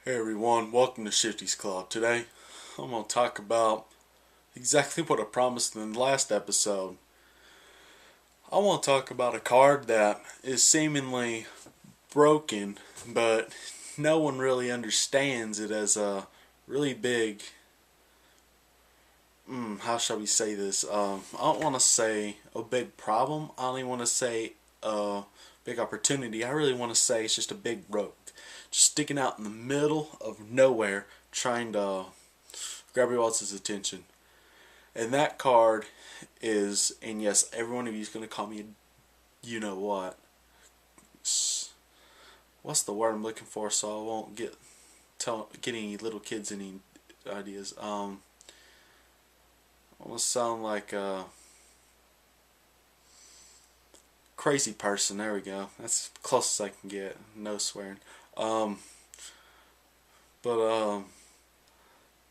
Hey everyone, welcome to Shifty's Club. Today I'm going to talk about exactly what I promised in the last episode. I want to talk about a card that is seemingly broken, but no one really understands it as a really big, how shall we say this? I don't want to say a big problem. I don't even want to say a big opportunity. I really want to say it's just a big rope. Just sticking out in the middle of nowhere trying to grab everyone else's attention. And that card is, and yes, every one of you is going to call me you know what. What's the word I'm looking for so I won't get any little kids any ideas. I almost sound like a crazy person. There we go. That's as close as I can get. No swearing.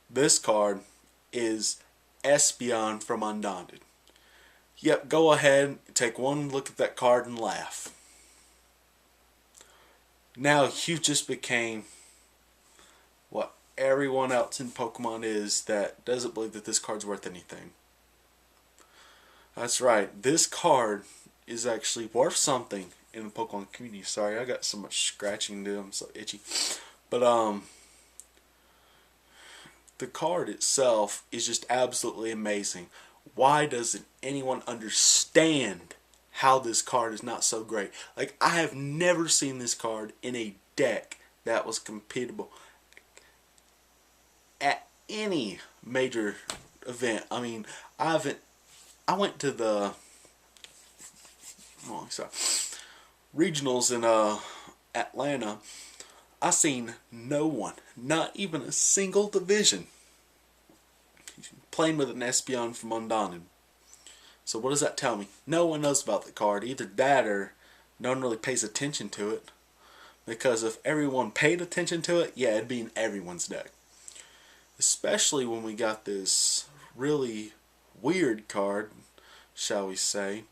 This card is Espeon from Undaunted. Yep, go ahead, take one look at that card and laugh. Now you just became what everyone else in Pokemon is that doesn't believe that this card's worth anything. That's right, this card is actually worth something in the Pokemon community. Sorry, I got so much scratching to do, I'm so itchy. But the card itself is just absolutely amazing. Why doesn't anyone understand how this card is not so great? Like, I have never seen this card in a deck that was competitive at any major event. I mean, I went to the regionals in Atlanta. I seen no one, not even a single division, playing with an Espeon from Undaunted. So what does that tell me? No one knows about the card. Either that or no one really pays attention to it. Because if everyone paid attention to it, yeah, it'd be in everyone's deck. Especially when we got this really weird card, shall we say.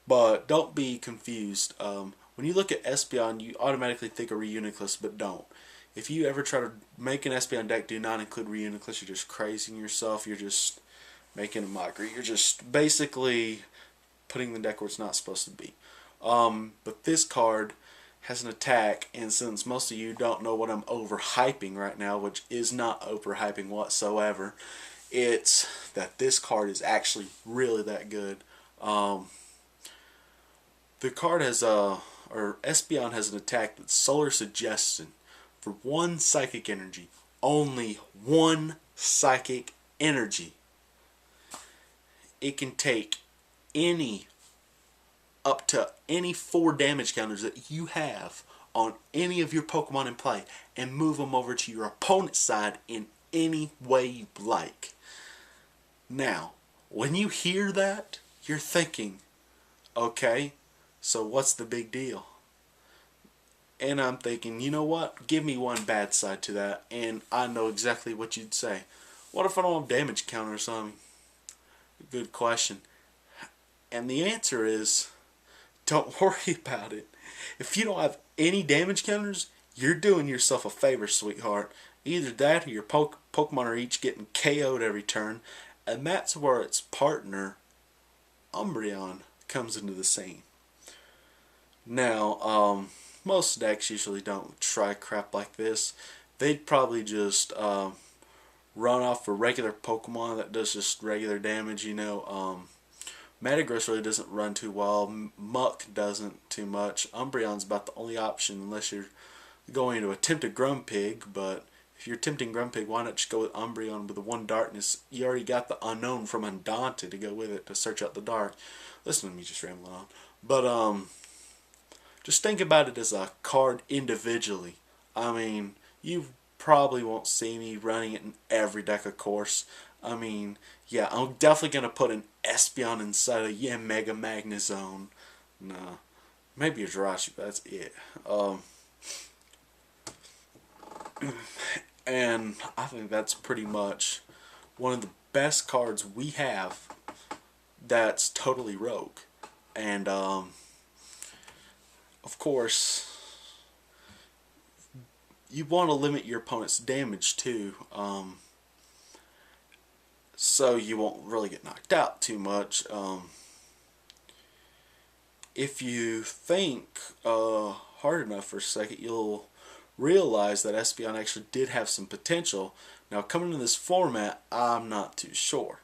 But don't be confused. When you look at Espeon, you automatically think of Reuniclus, but don't. If you ever try to make an Espeon deck, do not include Reuniclus. You're just crazing yourself. You're just making a mockery. You're just basically putting the deck where it's not supposed to be. But this card has an attack, and since most of you don't know what I'm overhyping right now, which is not overhyping whatsoever, it's that this card is actually really that good. The card has Espeon has an attack that's Solar Suggestion. For one psychic energy, only one psychic energy, it can take up to any 4 damage counters that you have on any of your Pokemon in play and move them over to your opponent's side in any way you like. Now, when you hear that, you're thinking, okay, so what's the big deal? And I'm thinking, you know what? Give me one bad side to that, and I know exactly what you'd say. What if I don't have damage counters on me? Good question. And the answer is, don't worry about it. If you don't have any damage counters, you're doing yourself a favor, sweetheart. Either that or your Pokemon are each getting KO'd every turn, and that's where its partner, Umbreon, comes into the scene. Now, most decks usually don't try crap like this. They'd probably just run off a regular Pokemon that does just regular damage, you know. Metagross really doesn't run too well. Muck doesn't too much. Umbreon's about the only option unless you're going to attempt a Grumpig, but if you're attempting Grumpig, why not just go with Umbreon with the 1 darkness? You already got the Unknown from Undaunted to go with it to search out the dark. Listen to me just rambling on. But, just think about it as a card individually. I mean, you probably won't see me running it in every deck, of course. I mean, yeah, I'm definitely going to put an Espeon inside a Mega Magnezone. Nah, maybe a Jirachi, but that's it. And I think that's pretty much one of the best cards we have that's totally rogue. And, of course, you want to limit your opponent's damage too, so you won't really get knocked out too much. If you think hard enough for a second, you'll realize that Espeon actually did have some potential. Now, coming in this format, I'm not too sure.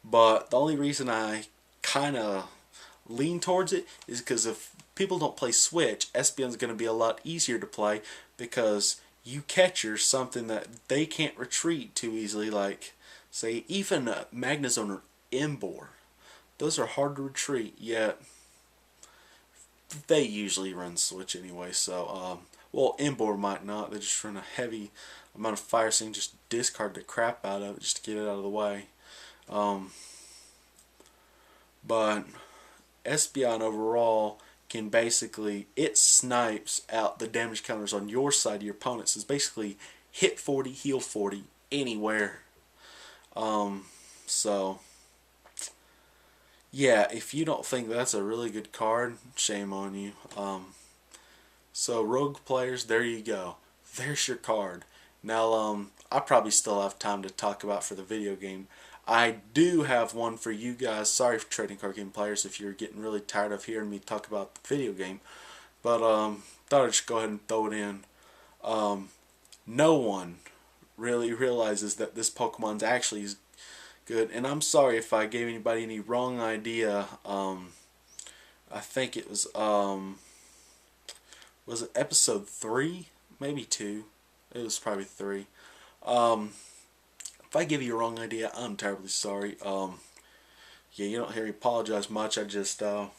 But the only reason I kind of lean towards it is because if people don't play Switch, Espeon's going to be a lot easier to play because you catcher something that they can't retreat too easily, like, say, even Magnezone or Emboar. Those are hard to retreat, yet they usually run Switch anyway, so, well, Emboar might not. They just run a heavy amount of Fire Sting, just discard the crap out of it just to get it out of the way. But Espeon overall can basically, it snipes out the damage counters on your side of your opponents. It's basically hit 40, heal 40, anywhere. So, yeah, if you don't think that's a really good card, shame on you. So, Rogue players, there you go. There's your card. Now, I probably still have time to talk about for the video game. I do have one for you guys. Sorry for trading card game players if you're getting really tired of hearing me talk about the video game. But, thought I'd just go ahead and throw it in. No one really realizes that this Pokemon's actually good. And I'm sorry if I gave anybody any wrong idea. I think it was it episode 3? Maybe 2. It was probably 3. If I give you a wrong idea, I'm terribly sorry. Yeah, you don't hear me apologize much. I just don't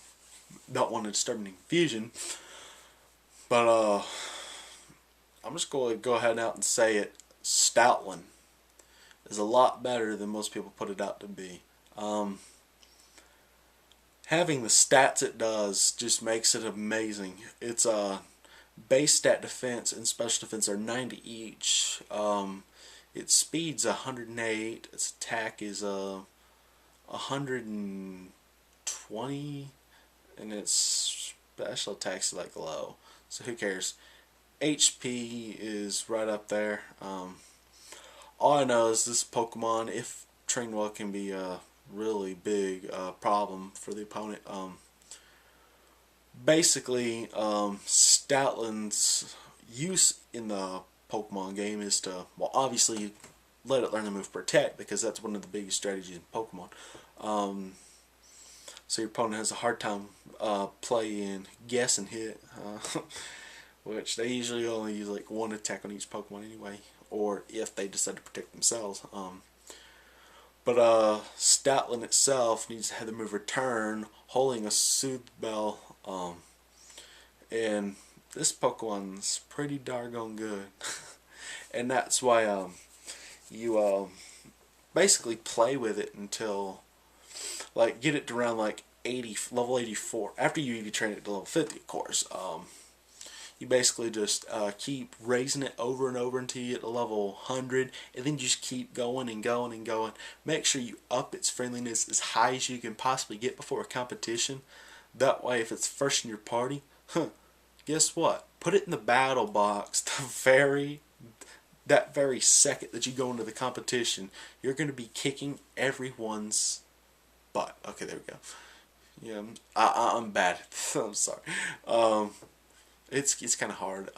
want to disturb any confusion. But I'm just going to go ahead out and say it. Stoutland is a lot better than most people put it out to be. Having the stats it does just makes it amazing. Its base stat defense and special defense are 90 each. Its speed's 108. Its attack is 120, and its special attack's like low. So who cares? HP is right up there. All I know is this Pokemon, if trained well, can be a really big problem for the opponent. Basically, Stoutland's use in the Pokemon game is to, well, obviously let it learn the move Protect, because that's one of the biggest strategies in Pokemon. So your opponent has a hard time playing Guess and Hit, which they usually only use like one attack on each Pokemon anyway, or if they decide to protect themselves. But Stoutland itself needs to have the move Return, holding a Soothe Bell, and this Pokemon's pretty darn good. And that's why you basically play with it until, like, get it to around like level 84. After you train it to level 50, of course. You basically just keep raising it over and over until you get to level 100, and then you just keep going and going and going. Make sure you up its friendliness as high as you can possibly get before a competition. That way, if it's first in your party, guess what? Put it in the battle box that very second that you go into the competition. You're going to be kicking everyone's butt. Okay, there we go. Yeah, I'm bad. I'm sorry. It's kind of hard.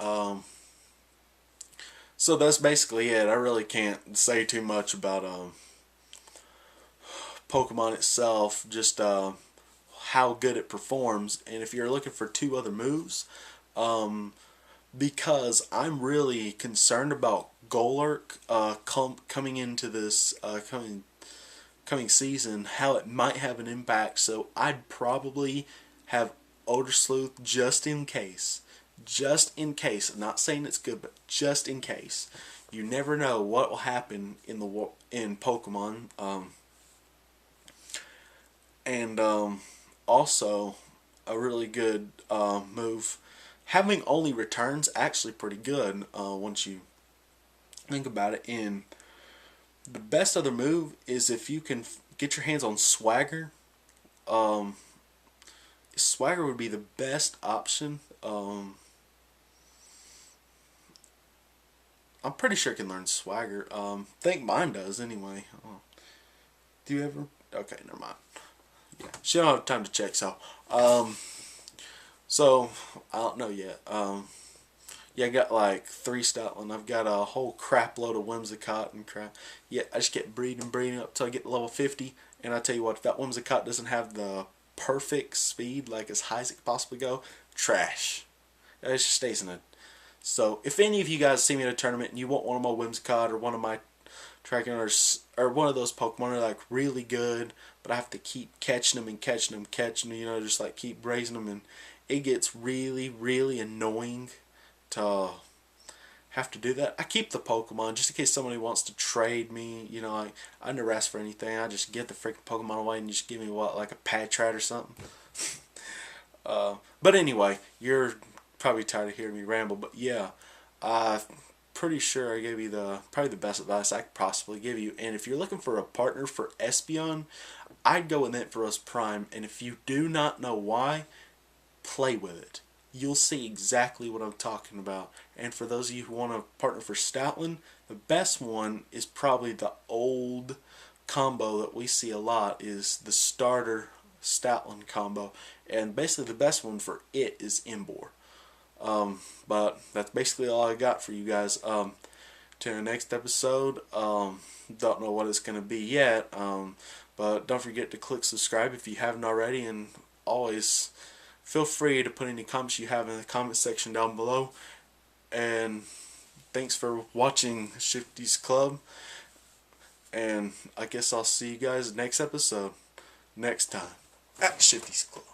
So that's basically it. I really can't say too much about Pokemon itself, just how good it performs. And if you're looking for 2 other moves, because I'm really concerned about Golurk coming into this coming season, how it might have an impact. So I'd probably have Odor Sleuth just in case. Just in case. I'm not saying it's good, but just in case. You never know what will happen in Pokemon. And also a really good move. Having only returns actually pretty good once you think about it. And the best other move is if you can get your hands on Swagger. Swagger would be the best option. I'm pretty sure it can learn Swagger. I think mine does anyway. Do you ever? Okay, never mind. Yeah, she don't have time to check. Um, so I don't know yet. Yeah, I got like 3 Stoutland. I've got a whole crap load of Whimsicott and crap. Yeah, I just get breeding up till I get to level 50. And I tell you what, if that Whimsicott doesn't have the perfect speed, like as high as it could possibly go, trash. It just stays in it. So if any of you guys see me at a tournament and you want one of my Whimsicott or one of my Tracking or one of those Pokemon are like really good, but I have to keep catching them and catching them, catching them, you know, just like keep raising them, and it gets really, really annoying to have to do that. I keep the Pokemon just in case somebody wants to trade me. You know, I never ask for anything. I just get the freaking Pokemon away and you just give me what, like a Patrat or something. But anyway, you're probably tired of hearing me ramble, but yeah, pretty sure I gave you probably the best advice I could possibly give you. And if you're looking for a partner for Espeon, I'd go with Ampharos Prime. And if you do not know why, play with it. You'll see exactly what I'm talking about. And for those of you who want a partner for Stoutland, the best one is probably the old combo that we see a lot is the starter Stoutland combo. And basically the best one for it is Embor. But that's basically all I got for you guys. To the next episode, don't know what it's going to be yet, but don't forget to click subscribe if you haven't already, and always feel free to put any comments you have in the comment section down below. And thanks for watching Shifty's Club, and I guess I'll see you guys next episode next time at Shifty's Club.